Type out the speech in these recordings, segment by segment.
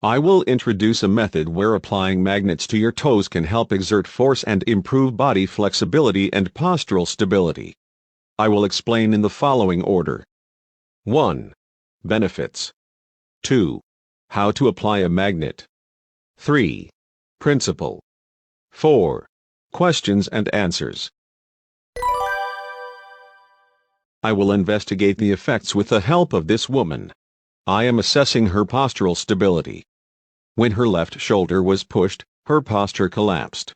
I will introduce a method where applying magnets to your toes can help exert force and improve body flexibility and postural stability. I will explain in the following order. 1. Benefits. 2. How to apply a magnet. 3. Principle. 4. Questions and answers. I will investigate the effects with the help of this woman. I am assessing her postural stability. When her left shoulder was pushed, her posture collapsed.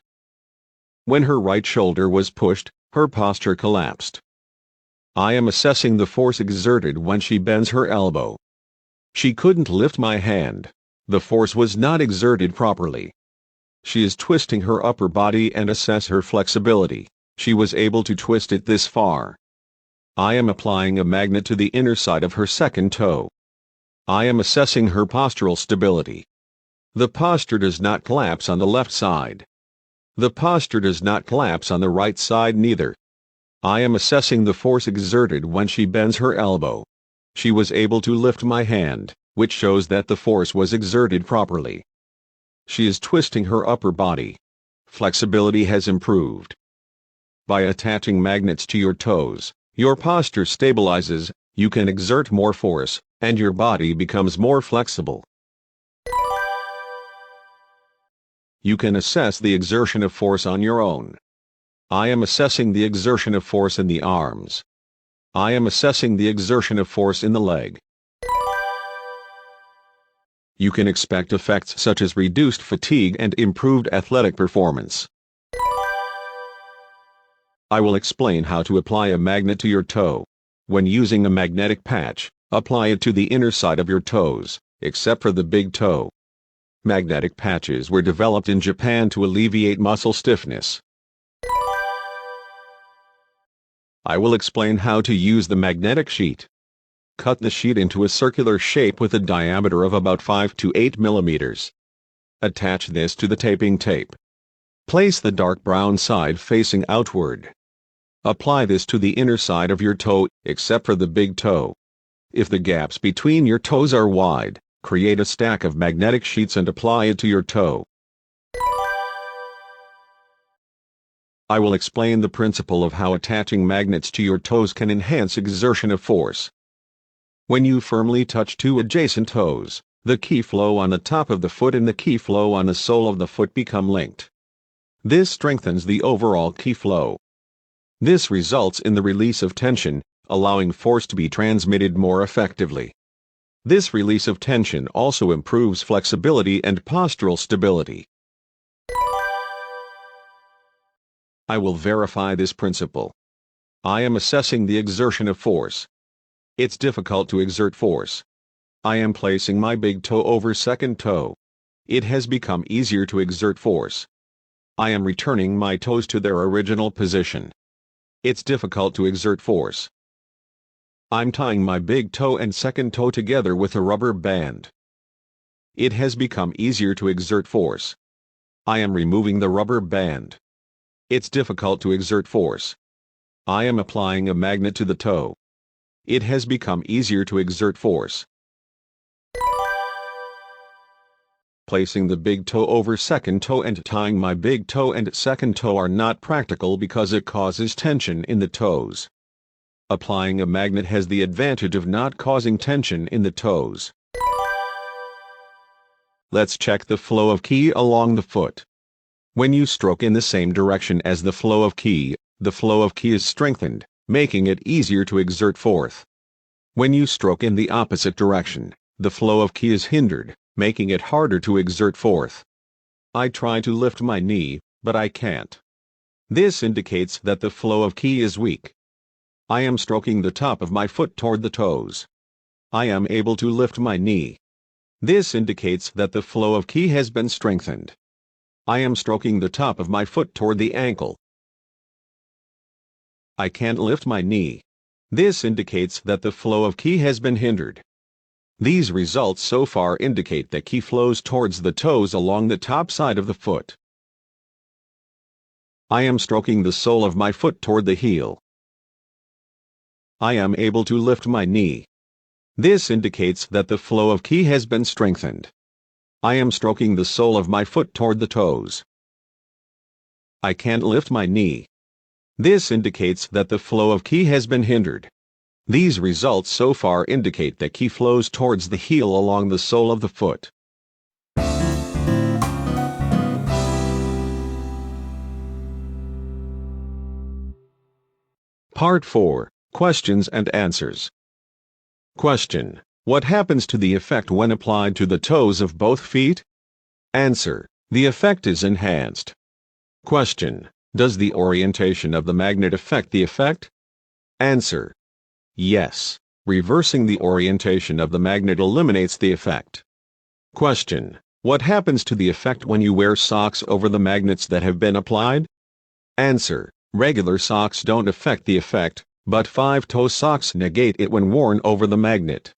When her right shoulder was pushed, her posture collapsed. I am assessing the force exerted when she bends her elbow. She couldn't lift my hand. The force was not exerted properly. She is twisting her upper body and assess her flexibility. She was able to twist it this far. I am applying a magnet to the inner side of her second toe. I am assessing her postural stability. The posture does not collapse on the left side. The posture does not collapse on the right side neither. I am assessing the force exerted when she bends her elbow. She was able to lift my hand, which shows that the force was exerted properly. She is twisting her upper body. Flexibility has improved. By attaching magnets to your toes, your posture stabilizes, you can exert more force, and your body becomes more flexible. You can assess the exertion of force on your own. I am assessing the exertion of force in the arms. I am assessing the exertion of force in the leg. You can expect effects such as reduced fatigue and improved athletic performance. I will explain how to apply a magnet to your toe. When using a magnetic patch, apply it to the inner side of your toes, except for the big toe. Magnetic patches were developed in Japan to alleviate muscle stiffness. I will explain how to use the magnetic sheet. Cut the sheet into a circular shape with a diameter of about 5 to 8 millimeters. Attach this to the taping tape. Place the dark brown side facing outward. Apply this to the inner side of your toe, except for the big toe. If the gaps between your toes are wide, create a stack of magnetic sheets and apply it to your toe. I will explain the principle of how attaching magnets to your toes can enhance exertion of force. When you firmly touch two adjacent toes, the key flow on the top of the foot and the key flow on the sole of the foot become linked. This strengthens the overall key flow. This results in the release of tension, allowing force to be transmitted more effectively. This release of tension also improves flexibility and postural stability. I will verify this principle. I am assessing the exertion of force. It's difficult to exert force. I am placing my big toe over second toe. It has become easier to exert force. I am returning my toes to their original position. It's difficult to exert force. I'm tying my big toe and second toe together with a rubber band. It has become easier to exert force. I am removing the rubber band. It's difficult to exert force. I am applying a magnet to the toe. It has become easier to exert force. Placing the big toe over second toe and tying my big toe and second toe are not practical because it causes tension in the toes. Applying a magnet has the advantage of not causing tension in the toes. Let's check the flow of ki along the foot. When you stroke in the same direction as the flow of ki is strengthened, making it easier to exert force. When you stroke in the opposite direction, the flow of ki is hindered, making it harder to exert force. I try to lift my knee, but I can't. This indicates that the flow of ki is weak. I am stroking the top of my foot toward the toes. I am able to lift my knee. This indicates that the flow of ki has been strengthened. I am stroking the top of my foot toward the ankle. I can't lift my knee. This indicates that the flow of ki has been hindered. These results so far indicate that ki flows towards the toes along the top side of the foot. I am stroking the sole of my foot toward the heel. I am able to lift my knee. This indicates that the flow of ki has been strengthened. I am stroking the sole of my foot toward the toes. I can't lift my knee. This indicates that the flow of qi has been hindered. These results so far indicate that qi flows towards the heel along the sole of the foot. Part 4. Questions and Answers. Question: What happens to the effect when applied to the toes of both feet? Answer: The effect is enhanced. Question: Does the orientation of the magnet affect the effect? Answer: Yes. Reversing the orientation of the magnet eliminates the effect. Question: What happens to the effect when you wear socks over the magnets that have been applied? Answer: Regular socks don't affect the effect, but 5-toe socks negate it when worn over the magnet.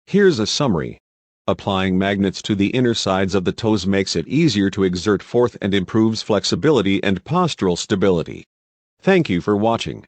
Here's a summary. Applying magnets to the inner sides of the toes makes it easier to exert force and improves flexibility and postural stability. Thank you for watching.